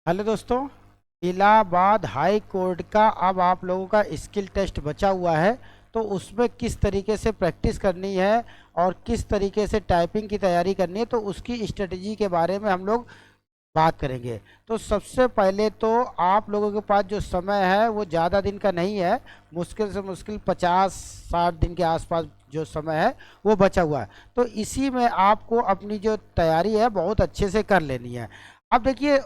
Hello दोस्तों। Allahabad high court का अब आप लोगों का स्किल टेस्ट बचा हुआ है, तो उसमें किस तरीके से प्रैक्टिस करनी है और किस तरीके से टाइपिंग की तैयारी करनी है, तो उसकी स्ट्रेटजी के बारे में हम लोग बात करेंगे। तो सबसे पहले तो आप लोगों के पास जो समय है वो ज़्यादा दिन का नहीं है, मुश्किल से मुश्किल 50-60 दिन के आसपास जो समय है वो बचा हुआ है। तो इसी में आपको अपनी जो तैयारी है बहुत अच्छे से कर लेनी है। अब देखिए,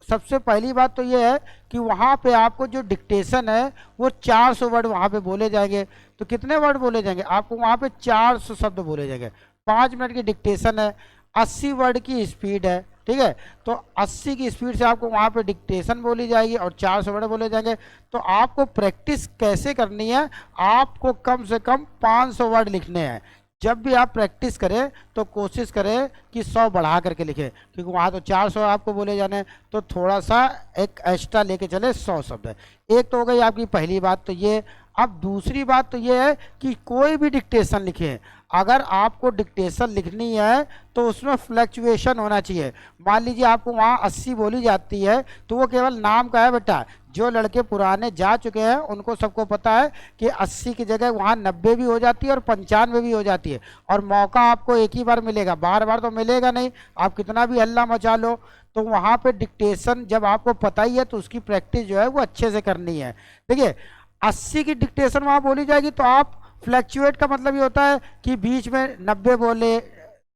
सबसे पहली बात तो ये है कि वहाँ पे आपको जो डिक्टेशन है वो 400 वर्ड वहाँ पे बोले जाएंगे। तो कितने वर्ड बोले जाएंगे? आपको वहाँ पे 400 शब्द बोले जाएंगे। 5 मिनट की डिक्टेशन है, 80 वर्ड की स्पीड है, ठीक है। तो 80 की स्पीड से आपको वहाँ पे डिक्टेशन बोली जाएगी और 400 वर्ड बोले जाएंगे। तो आपको प्रैक्टिस कैसे करनी है? आपको कम से कम 500 वर्ड लिखने हैं। जब भी आप प्रैक्टिस करें तो कोशिश करें कि 100 बढ़ा करके लिखें, क्योंकि वहाँ तो 400 आपको बोले जाने हैं, तो थोड़ा सा एक एक्स्ट्रा लेके चले 100 शब्द है। एक तो हो गई आपकी पहली बात तो ये। अब दूसरी बात तो ये है कि कोई भी डिक्टेशन लिखें, अगर आपको डिक्टेशन लिखनी है तो उसमें फ्लक्चुएशन होना चाहिए। मान लीजिए आपको वहाँ 80 बोली जाती है तो वो केवल नाम का है बेटा। जो लड़के पुराने जा चुके हैं उनको सबको पता है कि 80 की जगह वहाँ 90 भी हो जाती है और 95 भी हो जाती है। और मौका आपको एक ही बार मिलेगा, बार बार तो मिलेगा नहीं। आप कितना भी हल्ला मचा लो, तो वहाँ पे डिक्टेशन जब आपको पता ही है तो उसकी प्रैक्टिस जो है वो अच्छे से करनी है। देखिए, 80 की डिक्टेशन वहाँ बोली जाएगी तो आप फ्लैक्चुएट का मतलब ये होता है कि बीच में 90 बोले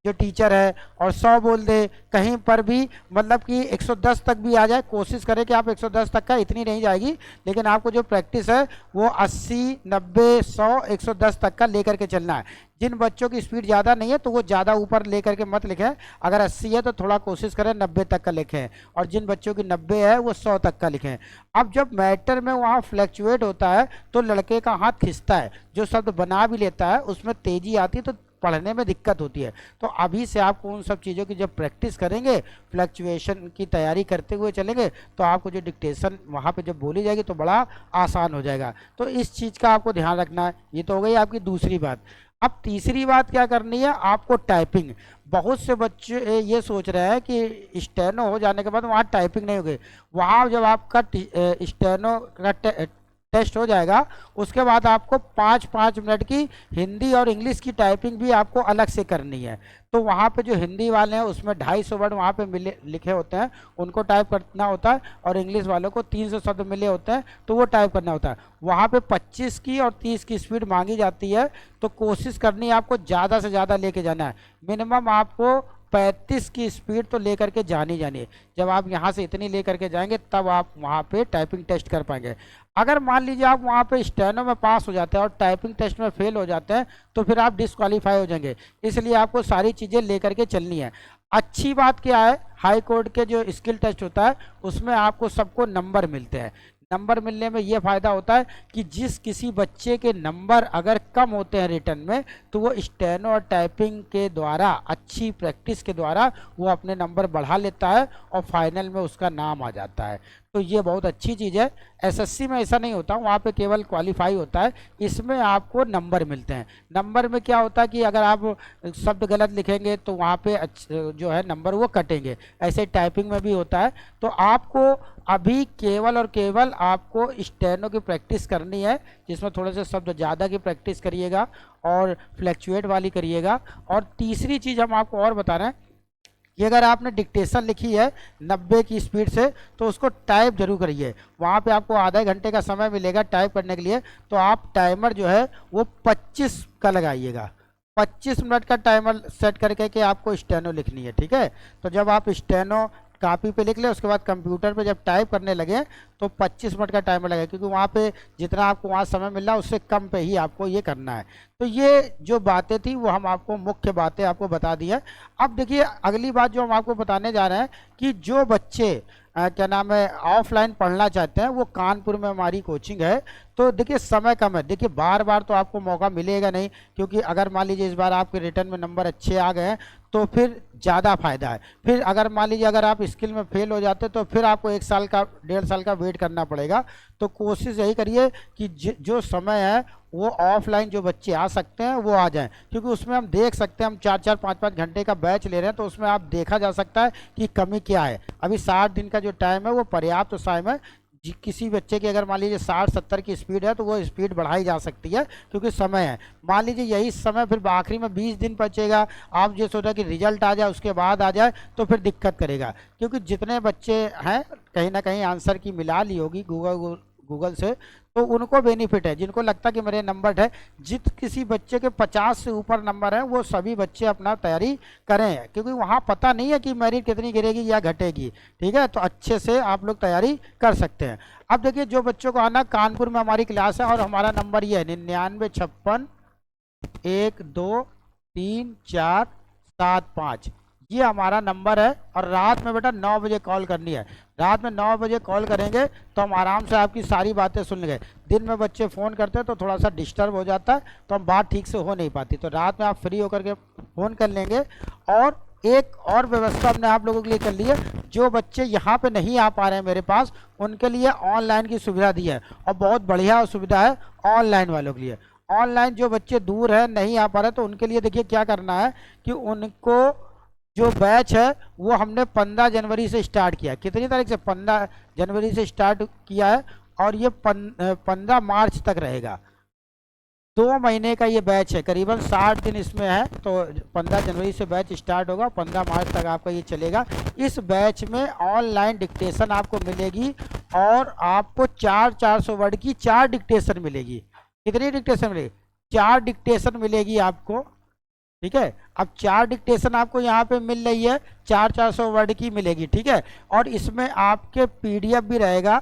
जो टीचर है और 100 बोल दे कहीं पर भी, मतलब कि 110 तक भी आ जाए। कोशिश करें कि आप 110 तक का, इतनी नहीं जाएगी, लेकिन आपको जो प्रैक्टिस है वो 80, 90, 100, 110 तक का लेकर के चलना है। जिन बच्चों की स्पीड ज़्यादा नहीं है तो वो ज़्यादा ऊपर लेकर के मत लिखें। अगर 80 है तो थोड़ा कोशिश करें 90 तक का लिखें, और जिन बच्चों की 90 है वो 100 तक का लिखें। अब जब मैटर में वहाँ फ्लैक्चुएट होता है तो लड़के का हाथ खिंचता है, जो शब्द बना भी लेता है उसमें तेज़ी आती है, तो पढ़ने में दिक्कत होती है। तो अभी से आपको उन सब चीज़ों की जब प्रैक्टिस करेंगे, फ्लक्चुएशन की तैयारी करते हुए चलेंगे, तो आपको जो डिक्टेशन वहाँ पे जब बोली जाएगी तो बड़ा आसान हो जाएगा। तो इस चीज़ का आपको ध्यान रखना है। ये तो हो गई आपकी दूसरी बात। अब तीसरी बात क्या करनी है आपको? टाइपिंग। बहुत से बच्चे ये सोच रहे हैं कि स्टेनो हो जाने के बाद वहाँ टाइपिंग नहीं होगी। वहाँ जब आपका स्टेनो का टेस्ट हो जाएगा उसके बाद आपको 5-5 मिनट की हिंदी और इंग्लिश की टाइपिंग भी आपको अलग से करनी है। तो वहाँ पे जो हिंदी वाले हैं उसमें 250 वर्ड वहाँ पे मिले लिखे होते हैं, उनको टाइप करना होता है, और इंग्लिश वालों को 300 शब्द मिले होते हैं तो वो टाइप करना होता है। वहाँ पे 25 की और 30 की स्पीड मांगी जाती है, तो कोशिश करनी है आपको ज़्यादा से ज़्यादा लेके जाना है। मिनिमम आपको 35 की स्पीड तो लेकर के जानी है। जब आप यहाँ से इतनी लेकर के जाएंगे तब आप वहाँ पे टाइपिंग टेस्ट कर पाएंगे। अगर मान लीजिए आप वहाँ पे स्टेनो में पास हो जाते हैं और टाइपिंग टेस्ट में फेल हो जाते हैं तो फिर आप डिस्क्वालीफाई हो जाएंगे। इसलिए आपको सारी चीज़ें लेकर के चलनी है। अच्छी बात क्या है, हाई कोर्ट के जो स्किल टेस्ट होता है उसमें आपको सबको नंबर मिलते हैं। नंबर मिलने में ये फ़ायदा होता है कि जिस किसी बच्चे के नंबर अगर कम होते हैं रिटर्न में, तो वो स्टेनो और टाइपिंग के द्वारा, अच्छी प्रैक्टिस के द्वारा वो अपने नंबर बढ़ा लेता है और फाइनल में उसका नाम आ जाता है। तो ये बहुत अच्छी चीज़ है। एसएससी में ऐसा नहीं होता, वहाँ पे केवल क्वालिफाई होता है, इसमें आपको नंबर मिलते हैं। नंबर में क्या होता है कि अगर आप शब्द गलत लिखेंगे तो वहाँ पे जो है नंबर वो कटेंगे। ऐसे टाइपिंग में भी होता है। तो आपको अभी केवल और केवल आपको स्टेनो की प्रैक्टिस करनी है, जिसमें थोड़े से शब्द ज़्यादा की प्रैक्टिस करिएगा और फ्लैक्चुएट वाली करिएगा। और तीसरी चीज़ हम आपको और बता रहे हैं कि अगर आपने डिक्टेशन लिखी है 90 की स्पीड से तो उसको टाइप जरूर करिए। वहाँ पे आपको आधे घंटे का समय मिलेगा टाइप करने के लिए, तो आप टाइमर जो है वो 25 का लगाइएगा। 25 मिनट का टाइमर सेट करके के आपको स्टेनो लिखनी है, ठीक है। तो जब आप स्टेनो कॉपी पे लिख ले, उसके बाद कंप्यूटर पे जब टाइप करने लगे तो 25 मिनट का टाइमर लगेगा, क्योंकि वहाँ पे जितना आपको वहाँ समय मिल रहा है उससे कम पे ही आपको ये करना है। तो ये जो बातें थी वो हम आपको मुख्य बातें आपको बता दी है। अब देखिए, अगली बात जो हम आपको बताने जा रहे हैं कि जो बच्चे क्या नाम है ऑफलाइन पढ़ना चाहते हैं, वो कानपुर में हमारी कोचिंग है। तो देखिए, समय कम है। देखिए, बार बार तो आपको मौका मिलेगा नहीं, क्योंकि अगर मान लीजिए इस बार आपके रिटर्न में नंबर अच्छे आ गए हैं तो फिर ज़्यादा फ़ायदा है। फिर अगर मान लीजिए अगर आप स्किल में फेल हो जाते तो फिर आपको 1 साल का 1.5 साल का वेट करना पड़ेगा। तो कोशिश यही करिए कि जो समय है वो ऑफलाइन जो बच्चे आ सकते हैं वो आ जाएं, क्योंकि उसमें हम देख सकते हैं, हम 4-4 5-5 घंटे का बैच ले रहे हैं तो उसमें आप देखा जा सकता है कि कमी क्या है। अभी 60 दिन का जो टाइम है वो पर्याप्त तो टाइम है। किसी बच्चे की अगर मान लीजिए 60-70 की स्पीड है तो वो स्पीड बढ़ाई जा सकती है, क्योंकि समय है। मान लीजिए यही समय फिर आखिरी में 20 दिन बचेगा, आप जो सोचा कि रिजल्ट आ जाए उसके बाद आ जाए तो फिर दिक्कत करेगा, क्योंकि जितने बच्चे हैं कहीं ना कहीं आंसर की मिला ली होगी गूगल से, तो उनको बेनिफिट है। जिनको लगता कि मेरे नंबर है, किसी बच्चे के 50 से ऊपर नंबर है वो सभी बच्चे अपना तैयारी करें, क्योंकि वहाँ पता नहीं है कि मेरिट कितनी गिरेगी या घटेगी। ठीक है, तो अच्छे से आप लोग तैयारी कर सकते हैं। अब देखिए जो बच्चों को आना, कानपुर में हमारी क्लास है और हमारा नंबर ये है 9956 1 2 3 4 7 5, ये हमारा नंबर है। और रात में बेटा 9 बजे कॉल करनी है। रात में 9 बजे कॉल करेंगे तो हम आराम से आपकी सारी बातें सुन लेंगे। दिन में बच्चे फ़ोन करते हैं तो थोड़ा सा डिस्टर्ब हो जाता है, तो हम बात ठीक से हो नहीं पाती। तो रात में आप फ्री होकर के फ़ोन कर लेंगे। और एक और व्यवस्था हमने आप लोगों के लिए कर ली है, जो बच्चे यहाँ पे नहीं आ पा रहे हैं मेरे पास, उनके लिए ऑनलाइन की सुविधा दी है, और बहुत बढ़िया सुविधा है ऑनलाइन वालों के लिए। ऑनलाइन जो बच्चे दूर है नहीं आ पा रहे, तो उनके लिए देखिए क्या करना है कि उनको जो बैच है वो हमने 15 जनवरी से स्टार्ट किया। कितनी तारीख से? 15 जनवरी से स्टार्ट किया है, और ये 15 मार्च तक रहेगा। 2 महीने का ये बैच है, करीबन 60 दिन इसमें है। तो 15 जनवरी से बैच स्टार्ट होगा, 15 मार्च तक आपका ये चलेगा। इस बैच में ऑनलाइन डिक्टेशन आपको मिलेगी, और आपको 400 वर्ड की 4 डिक्टेशन मिलेगी। कितनी डिक्टेशन मिलेगी? 4 डिक्टेशन मिलेगी आपको। ठीक है, अब 4 डिक्टेशन आपको यहाँ पे मिल रही है, 400 वर्ड की मिलेगी। ठीक है, और इसमें आपके PDF भी रहेगा,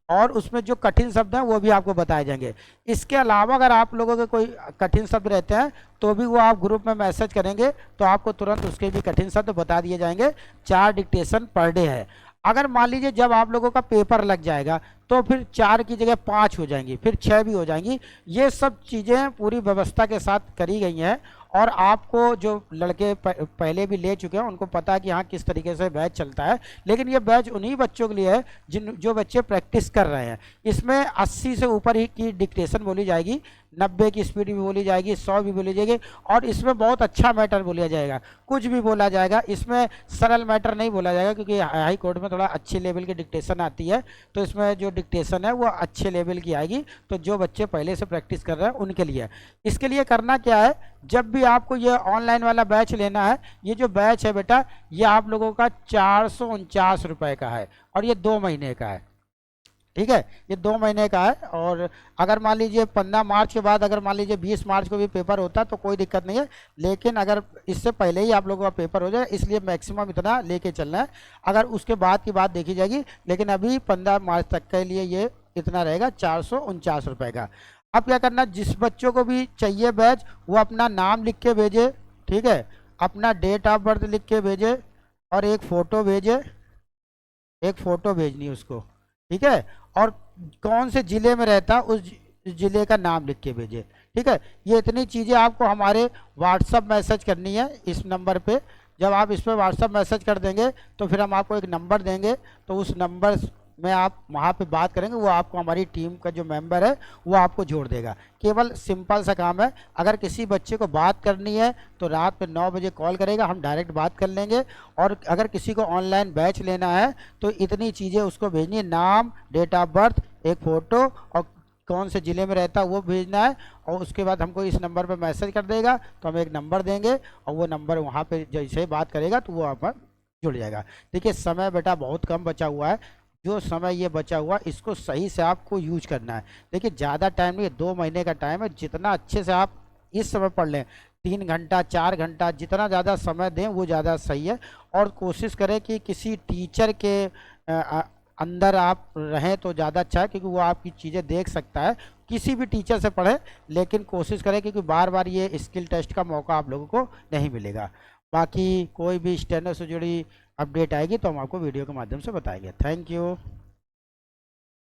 और उसमें जो कठिन शब्द हैं वो भी आपको बताए जाएंगे। इसके अलावा अगर आप लोगों के कोई कठिन शब्द रहते हैं तो भी वो आप ग्रुप में मैसेज करेंगे तो आपको तुरंत उसके भी कठिन शब्द बता दिए जाएंगे। 4 डिक्टेशन पर डे है। अगर मान लीजिए जब आप लोगों का पेपर लग जाएगा तो फिर 4 की जगह 5 हो जाएंगी, फिर 6 भी हो जाएंगी। ये सब चीज़ें पूरी व्यवस्था के साथ करी गई हैं, और आपको जो लड़के पहले भी ले चुके हैं उनको पता है कि हाँ किस तरीके से बैच चलता है। लेकिन ये बैच उन्हीं बच्चों के लिए है जो बच्चे प्रैक्टिस कर रहे हैं। इसमें 80 से ऊपर ही की डिक्टेशन बोली जाएगी, 90 की स्पीड भी बोली जाएगी, 100 भी बोली जाएगी, और इसमें बहुत अच्छा मैटर बोला जाएगा। कुछ भी बोला जाएगा, इसमें सरल मैटर नहीं बोला जाएगा, क्योंकि हाई कोर्ट में थोड़ा अच्छे लेवल की डिक्टेशन आती है, तो इसमें जो डिक्टेशन है वो अच्छे लेवल की आएगी। तो जो बच्चे पहले से प्रैक्टिस कर रहे हैं उनके लिए। इसके लिए करना क्या है, जब भी आपको ये ऑनलाइन वाला बैच लेना है, ये जो बैच है बेटा ये आप लोगों का 449 रुपये का है, और ये 2 महीने का है। ठीक है, ये 2 महीने का है। और अगर मान लीजिए 15 मार्च के बाद अगर मान लीजिए 20 मार्च को भी पेपर होता तो कोई दिक्कत नहीं है, लेकिन अगर इससे पहले ही आप लोगों का पेपर हो जाए, इसलिए मैक्सिमम इतना लेके चलना है। अगर उसके बाद की बात देखी जाएगी, लेकिन अभी 15 मार्च तक के लिए ये इतना रहेगा 449 रुपये का। अब क्या करना, जिस बच्चों को भी चाहिए बैच वो अपना नाम लिख के भेजे। ठीक है, अपना डेट ऑफ बर्थ लिख के भेजे, और एक फ़ोटो भेजे, एक फ़ोटो भेजनी उसको। ठीक है, और कौन से ज़िले में रहता उस ज़िले का नाम लिख के भेजे। ठीक है, ये इतनी चीज़ें आपको हमारे व्हाट्सअप मैसेज करनी है इस नंबर पे। जब आप इस पर व्हाट्सअप मैसेज कर देंगे तो फिर हम आपको एक नंबर देंगे, तो उस नंबर में आप वहाँ पे बात करेंगे, वो आपको हमारी टीम का जो मेंबर है वो आपको जोड़ देगा। केवल सिंपल सा काम है। अगर किसी बच्चे को बात करनी है तो रात में 9 बजे कॉल करेगा, हम डायरेक्ट बात कर लेंगे। और अगर किसी को ऑनलाइन बैच लेना है तो इतनी चीज़ें उसको भेजनी है, नाम, डेट ऑफ बर्थ, एक फ़ोटो, और कौन से ज़िले में रहता है वो भेजना है। और उसके बाद हमको इस नंबर पर मैसेज कर देगा, तो हम एक नंबर देंगे, और वो नंबर वहाँ पर जैसे बात करेगा तो वो आप पर जुड़ जाएगा। देखिए समय बेटा बहुत कम बचा हुआ है, जो समय ये बचा हुआ इसको सही से आपको यूज करना है। देखिए ज़्यादा टाइम नहीं है, 2 महीने का टाइम है। जितना अच्छे से आप इस समय पढ़ लें, 3 घंटा 4 घंटा जितना ज़्यादा समय दें वो ज़्यादा सही है। और कोशिश करें कि किसी टीचर के अंदर आप रहें तो ज़्यादा अच्छा है, क्योंकि वो आपकी चीज़ें देख सकता है। किसी भी टीचर से पढ़ें, लेकिन कोशिश करें, क्योंकि बार बार ये स्किल टेस्ट का मौका आप लोगों को नहीं मिलेगा। बाकी कोई भी स्टेनो से जुड़ी अपडेट आएगी तो हम आपको वीडियो के माध्यम से बताएंगे। Thank you.